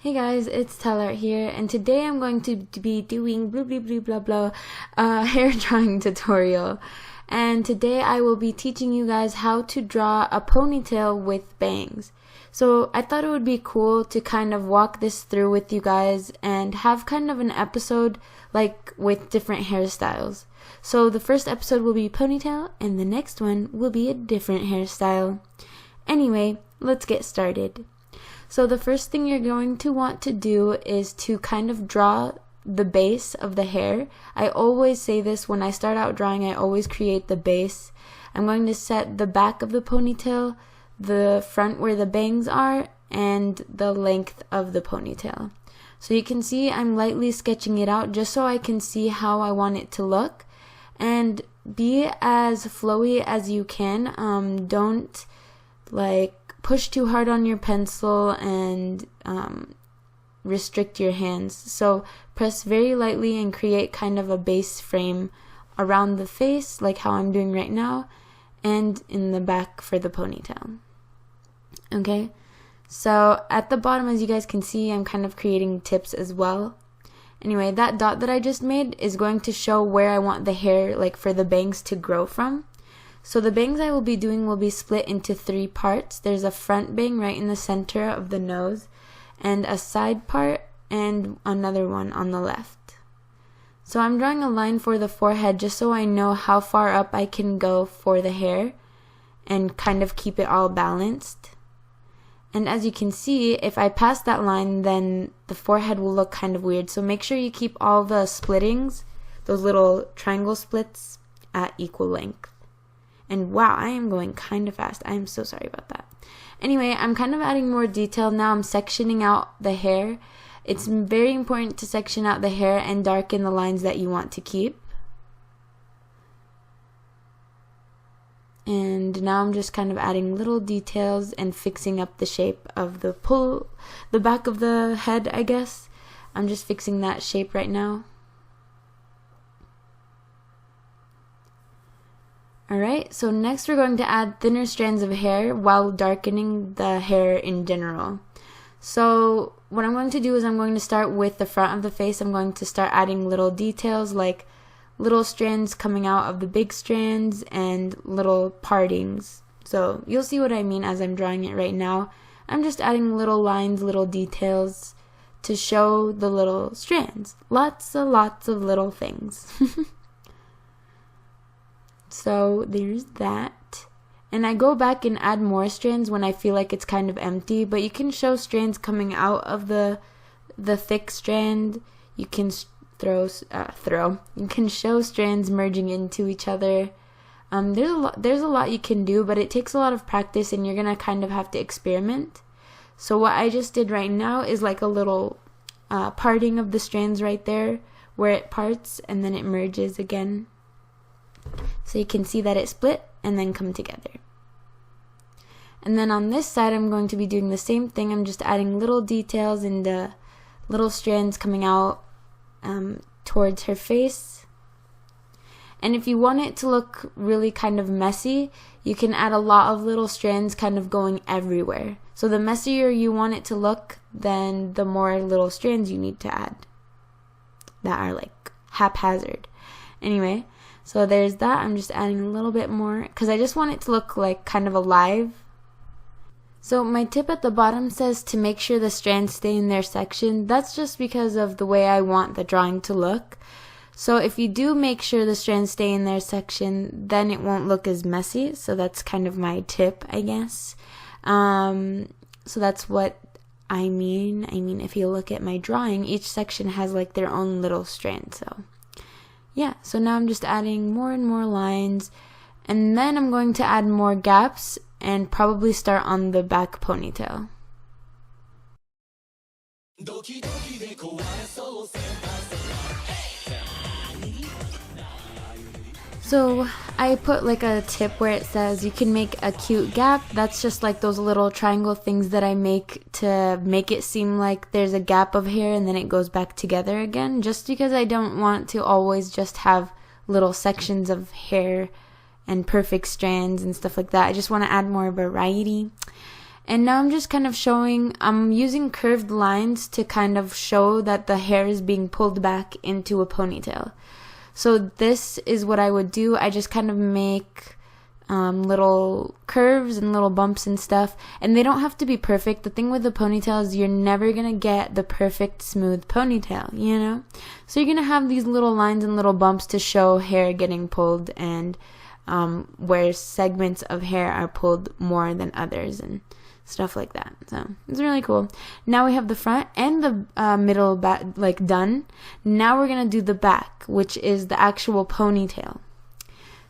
Hey guys, it's Talart here, and today I'm going to be doing blah blah hair drawing tutorial. And today I will be teaching you guys how to draw a ponytail with bangs. So I thought it would be cool to kind of walk this through with you guys and have kind of an episode like with different hairstyles. So the first episode will be ponytail and the next one will be a different hairstyle. Anyway, let's get started. So the first thing you're going to want to do is to kind of draw the base of the hair. I always say this when I start out drawing, I always create the base. I'm going to set the back of the ponytail, the front where the bangs are, and the length of the ponytail. So you can see I'm lightly sketching it out just so I can see how I want it to look. And be as flowy as you can. Don't push too hard on your pencil and restrict your hands. So press very lightly and create kind of a base frame around the face, like how I'm doing right now, and in the back for the ponytail. Okay, so at the bottom, as you guys can see, I'm kind of creating tips as well. Anyway, that dot that I just made is going to show where I want the hair, like for the bangs, to grow from. So the bangs I will be doing will be split into 3 parts. There's a front bang right in the center of the nose, and a side part, and another one on the left. So I'm drawing a line for the forehead just so I know how far up I can go for the hair and kind of keep it all balanced. And as you can see, if I pass that line, then the forehead will look kind of weird. So make sure you keep all the splittings, those little triangle splits, at equal length. And wow, I am going kind of fast. I am so sorry about that. Anyway, I'm kind of adding more detail now. I'm sectioning out the hair. It's very important to section out the hair and darken the lines that you want to keep. And now I'm just kind of adding little details and fixing up the shape of the back of the head, I guess. I'm just fixing that shape right now. Alright, so next we're going to add thinner strands of hair while darkening the hair in general. So what I'm going to do is I'm going to start with the front of the face. I'm going to start adding little details like little strands coming out of the big strands and little partings. So you'll see what I mean as I'm drawing it right now. I'm just adding little lines, little details to show the little strands. Lots of little things. So there's that. And I go back and add more strands when I feel like it's kind of empty, but you can show strands coming out of the thick strand. You can you can show strands merging into each other. There's a lot you can do, but it takes a lot of practice and you're gonna kind of have to experiment. So what I just did right now is like a little parting of the strands right there where it parts and then it merges again. So you can see that it split and then come together. And then on this side, I'm going to be doing the same thing. I'm just adding little details and little strands coming out towards her face. And if you want it to look really kind of messy, you can add a lot of little strands kind of going everywhere. So the messier you want it to look, then the more little strands you need to add that are like haphazard. Anyway, so there's that. I'm just adding a little bit more because I just want it to look like kind of alive. So my tip at the bottom says to make sure the strands stay in their section. That's just because of the way I want the drawing to look. So if you do make sure the strands stay in their section, then it won't look as messy. So that's kind of my tip, I guess. So that's what I mean. If you look at my drawing, each section has like their own little strand. So yeah, so now I'm just adding more and more lines, and then I'm going to add more gaps and probably start on the back ponytail. So I put like a tip where it says you can make a cute gap. That's just like those little triangle things that I make to make it seem like there's a gap of hair and then it goes back together again, just because I don't want to always just have little sections of hair and perfect strands and stuff like that. I just want to add more variety. And now I'm just kind of I'm using curved lines to kind of show that the hair is being pulled back into a ponytail. So this is what I would do. I just kind of make little curves and little bumps and stuff, and they don't have to be perfect. The thing with the ponytail is you're never gonna get the perfect smooth ponytail, you know? So you're gonna have these little lines and little bumps to show hair getting pulled, and where segments of hair are pulled more than others and stuff like that. So it's really cool. Now we have the front and the middle back done. Now we're gonna do the back, which is the actual ponytail.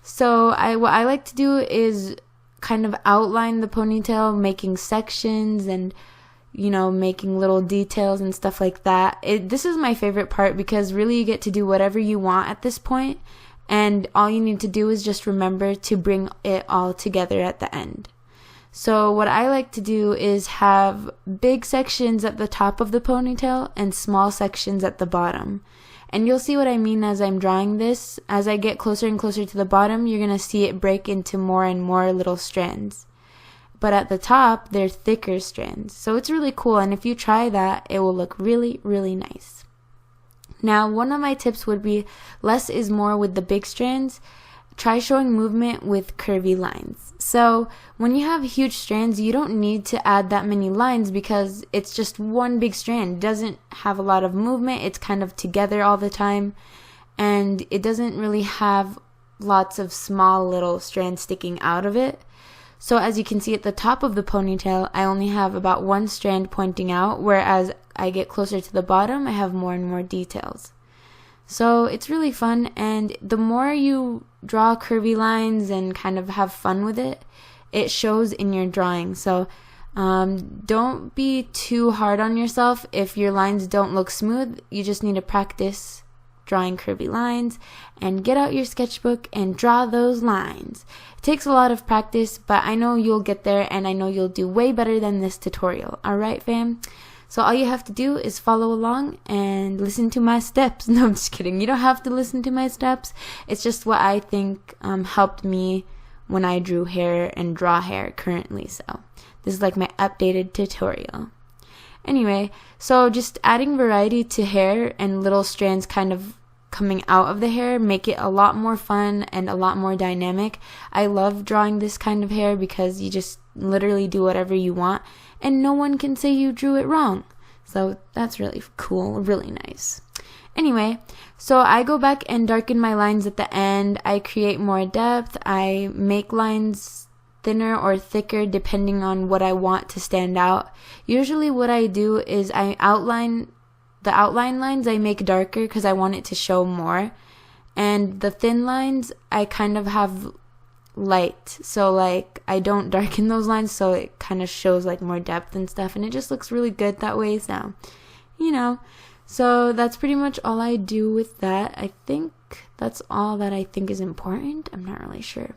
So what I like to do is kind of outline the ponytail, making sections and, you know, making little details and stuff like that. This is my favorite part because really you get to do whatever you want at this point, and all you need to do is just remember to bring it all together at the end. So what I like to do is have big sections at the top of the ponytail and small sections at the bottom. And you'll see what I mean as I'm drawing this. As I get closer and closer to the bottom, you're going to see it break into more and more little strands. But at the top, they're thicker strands. So it's really cool, and if you try that, it will look really, really nice. Now, one of my tips would be less is more with the big strands. Try showing movement with curvy lines. So when you have huge strands, you don't need to add that many lines because it's just one big strand. It doesn't have a lot of movement. It's kind of together all the time, and it doesn't really have lots of small little strands sticking out of it. So as you can see at the top of the ponytail, I only have about one strand pointing out, whereas I get closer to the bottom, I have more and more details. So it's really fun, and the more you draw curvy lines and kind of have fun with it, it shows in your drawing. So don't be too hard on yourself if your lines don't look smooth. You just need to practice drawing curvy lines and get out your sketchbook and draw those lines. It takes a lot of practice, but I know you'll get there, and I know you'll do way better than this tutorial. Alright, fam? So all you have to do is follow along and listen to my steps. No, I'm just kidding. You don't have to listen to my steps. It's just what I think helped me when I drew hair and draw hair currently. So this is like my updated tutorial. Anyway, so just adding variety to hair and little strands kind of coming out of the hair make it a lot more fun and a lot more dynamic. I love drawing this kind of hair because you just literally do whatever you want and no one can say you drew it wrong. So that's really cool, really nice. Anyway, so I go back and darken my lines at the end. I create more depth. I make lines thinner or thicker depending on what I want to stand out. Usually what I do is I outline the outline lines, I make darker because I want it to show more. And the thin lines, I kind of have light. So like I don't darken those lines, so it kind of shows like more depth and stuff, and it just looks really good that way. So, you know, so that's pretty much all I do with that. I think that's all that I think is important. I'm not really sure.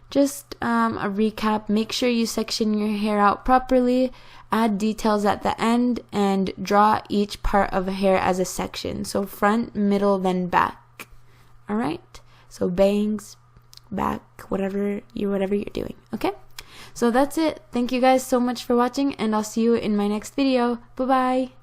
Just a recap, make sure you section your hair out properly, add details at the end, and draw each part of a hair as a section. So front, middle, then back. Alright? So bangs, back, whatever you're doing. Okay? So that's it. Thank you guys so much for watching, and I'll see you in my next video. Bye-bye!